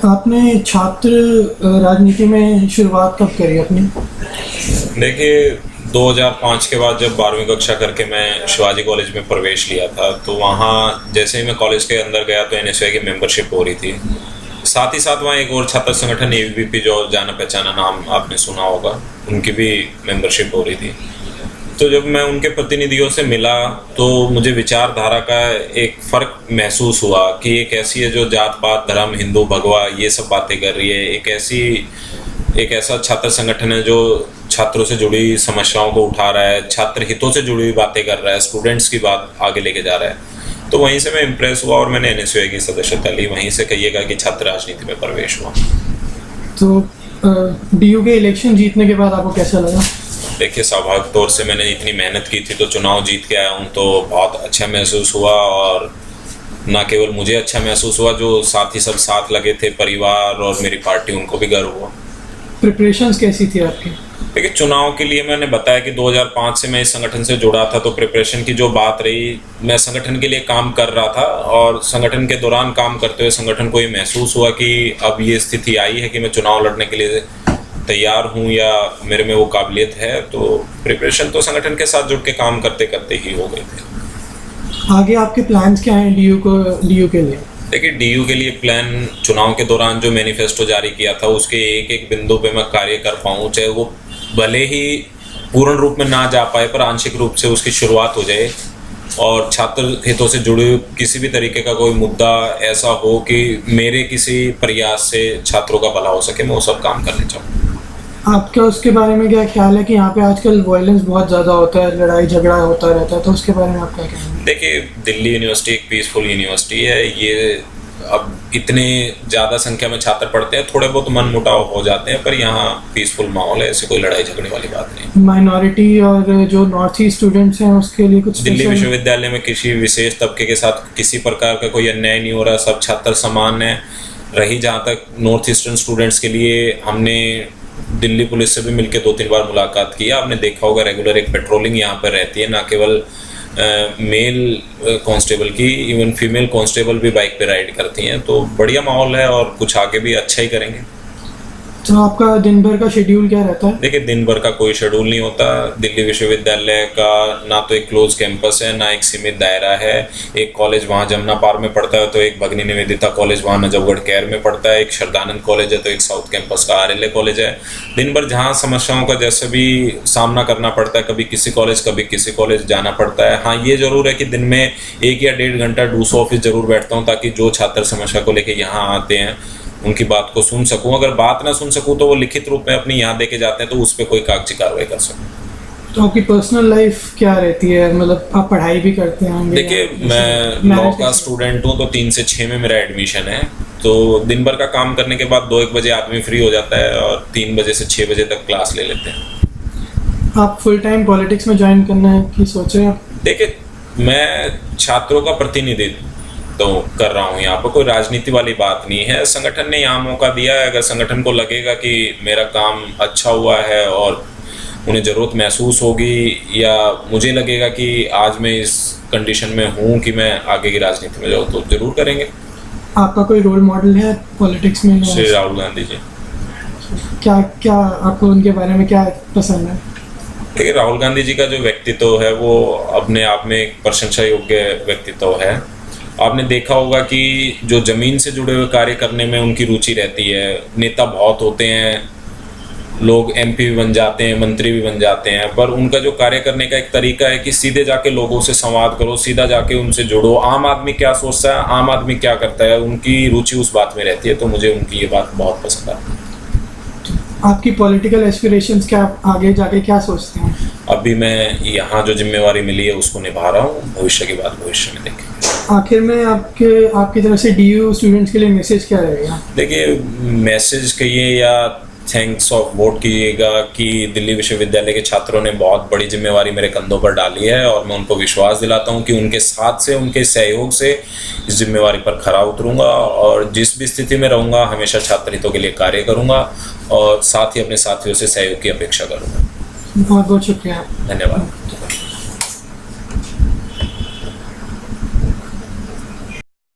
आपने छात्र राजनीति में शुरुआत कब करी अपनी? देखिए 2005 के बाद जब 12वीं कक्षा करके मैं शिवाजी कॉलेज में प्रवेश लिया था, तो वहाँ जैसे ही मैं कॉलेज के अंदर गया तो एनएसयूआई की मेंबरशिप हो रही थी। साथ ही साथ वहाँ एक और छात्र संगठन एबीवीपी, जो जाना पहचाना नाम आपने सुना होगा, उनकी भी मेंबरशिप हो रही थी। तो जब मैं उनके प्रतिनिधियों से मिला तो मुझे विचारधारा का एक फ़र्क महसूस हुआ कि एक ऐसी है जो जात पात, धर्म, हिंदू, भगवा ये सब बातें कर रही है। एक ऐसा छात्र संगठन है जो छात्रों से जुड़ी समस्याओं को उठा रहा है, छात्र हितों से जुड़ी हुई बातें कर रहा है, स्टूडेंट्स की बात आगे लेके जा रहा है। तो वहीं से मैं इम्प्रेस हुआ और मैंने एनएसयूआई की सदस्यता ली। वहीं से कहिएगा कि छात्र राजनीति में प्रवेश हुआ। तो डीयू के इलेक्शन जीतने के बाद आपको कैसा लगा? देखिए, स्वाभाविक तौर से मैंने इतनी मेहनत की थी तो चुनाव जीत के आया हूँ, तो बहुत अच्छा महसूस हुआ। और ना केवल मुझे अच्छा महसूस हुआ, जो साथी सब साथ लगे थे, परिवार और मेरी पार्टी, उनको भी गर्व हुआ। प्रिपरेशंस कैसी थी आपकी? देखिए, चुनाव के लिए मैंने बताया कि 2005 से मैं इस संगठन से जुड़ा था, तो प्रिपरेशन की जो बात रही, मैं संगठन के लिए काम कर रहा था और संगठन के दौरान काम करते हुए संगठन को ये महसूस हुआ कि अब ये स्थिति आई है कि मैं चुनाव लड़ने के लिए तैयार हूँ या मेरे में वो काबिलियत है। तो प्रिपरेशन तो संगठन के साथ जुड़ के काम करते करते ही हो गए थे। आगे आपके प्लान्स क्या हैं डीयू के लिए? देखिए, डीयू के लिए प्लान, चुनाव के दौरान जो मैनिफेस्टो जारी किया था उसके एक एक बिंदु पे मैं कार्य कर पाऊँ, चाहे वो भले ही पूर्ण रूप में ना जा पाए पर आंशिक रूप से उसकी शुरुआत हो जाए, और छात्र हितों से जुड़े किसी भी तरीके का कोई मुद्दा ऐसा हो कि मेरे किसी प्रयास से छात्रों का भला हो सके, मैं वो सब काम करने चाहूँ। आपका उसके बारे में क्या ख्याल है कि यहाँ पे आजकल वायलेंस बहुत ज़्यादा होता है, लड़ाई झगड़ा होता रहता है, तो उसके बारे में आप क्या कहेंगे? देखिए, दिल्ली यूनिवर्सिटी एक पीसफुल यूनिवर्सिटी है। ये अब इतने ज़्यादा संख्या में छात्र पढ़ते हैं, थोड़े बहुत मन मुटाव हो जाते हैं, पर यहाँ पीसफुल माहौल है, ऐसे कोई लड़ाई झगड़े वाली बात नहीं। माइनॉरिटी और जो नॉर्थ ईस्ट स्टूडेंट्स हैं उसके लिए कुछ दिल्ली विश्वविद्यालय में किसी विशेष तबके के साथ किसी प्रकार का कोई अन्याय नहीं हो रहा, सब छात्र समान है। रही जहाँ तक नॉर्थ ईस्टर्न स्टूडेंट्स के लिए, हमने दिल्ली पुलिस से भी मिलकर 2-3 बार मुलाकात की। आपने देखा होगा रेगुलर एक पेट्रोलिंग यहाँ पर रहती है, ना केवल मेल कांस्टेबल की, इवन फीमेल कांस्टेबल भी बाइक पे राइड करती हैं। तो बढ़िया माहौल है और कुछ आगे भी अच्छा ही करेंगे। तो आपका दिन भर का शेड्यूल क्या रहता है? देखिए, दिन भर का कोई शेड्यूल नहीं होता। दिल्ली विश्वविद्यालय का ना तो एक क्लोज कैंपस है, ना एक सीमित दायरा है। एक कॉलेज वहाँ जमुना पार में पड़ता है, तो एक भगिनी निवेदिता कॉलेज वहाँ नजफगढ़ कैर में पड़ता है। एक श्रद्धानंद कॉलेज है, तो एक साउथ कैंपस का आरएलए कॉलेज है। दिन भर जहाँ समस्याओं का जैसे भी सामना करना पड़ता है, कभी किसी कॉलेज जाना पड़ता है। हाँ, ये जरूर है कि दिन में 1 या 1.5 घंटा डूसो ऑफिस जरूर बैठता हूँ, ताकि जो छात्र समस्या को लेकर यहाँ आते हैं उनकी बात को सुन सकूं। अगर बात ना सुन सकूं तो वो लिखित रूप में अपनी यहाँ देके जाते हैं, तो उस पर कोई कागजी कार्रवाई कर सकूं। तो आपकी पर्सनल लाइफ क्या रहती है? मतलब आप पढ़ाई भी करते हैं? देखिए, मैं लॉ का स्टूडेंट हूँ, तो 3 से 6 में मेरा एडमिशन है। तो दिन भर का काम करने के बाद 2-1 बजे आदमी फ्री हो जाता है और 3 बजे से 6 बजे तक क्लास ले लेते हैं। आप फुल टाइम पॉलिटिक्स में ज्वाइन करने की सोच रहे हैं? देखिए, मैं छात्रों का प्रतिनिधित्व तो कर रहा हूँ, यहाँ पर कोई राजनीति वाली बात नहीं है। संगठन ने यहाँ मौका दिया है, अगर संगठन को लगेगा कि मेरा काम अच्छा हुआ है और उन्हें ज़रूरत महसूस होगी, या मुझे लगेगा कि आज मैं इस कंडीशन में हूँ कि मैं आगे की राजनीति में जाऊँ, तो ज़रूर करेंगे। आपका कोई रोल मॉडल है पॉलिटिक्स में? श्री राहुल गांधी जी। क्या आपको उनके बारे में क्या पसंद है? देखिए, राहुल गांधी जी का जो व्यक्तित्व है वो अपने आप में एक प्रशंसा योग्य व्यक्तित्व है। आपने देखा होगा कि जो ज़मीन से जुड़े हुए कार्य करने में उनकी रुचि रहती है। नेता बहुत होते हैं, लोग एमपी भी बन जाते हैं, मंत्री भी बन जाते हैं, पर उनका जो कार्य करने का एक तरीका है कि सीधे जाके लोगों से संवाद करो, सीधा जाके उनसे जुड़ो। आम आदमी क्या सोचता है, आम आदमी क्या करता है, उनकी रुचि उस बात में रहती है। तो मुझे उनकी ये बात बहुत पसंद आती है। आपकी पॉलिटिकल एस्पिरेशंस क्या, आप आगे जाके क्या सोचते हैं? अभी मैं यहाँ जो जिम्मेवारी मिली है उसको निभा रहा हूँ, भविष्य की बात भविष्य में देखेंगे। आखिर में आपकी तरफ से डीयू स्टूडेंट्स के लिए मैसेज क्या रहेगा? देखिए, मैसेज कहिए या थैंक्स ऑफ वोट कीजिएगा कि दिल्ली विश्वविद्यालय के छात्रों ने बहुत बड़ी जिम्मेवारी मेरे कंधों पर डाली है, और मैं उनको विश्वास दिलाता हूं कि उनके साथ से, उनके सहयोग से इस जिम्मेवारी पर खरा उतरूंगा, और जिस भी स्थिति में रहूंगा हमेशा छात्र हितों के लिए कार्य करूंगा, और साथ ही अपने साथियों से सहयोग की अपेक्षा करूंगा। बहुत बहुत शुक्रिया। धन्यवाद।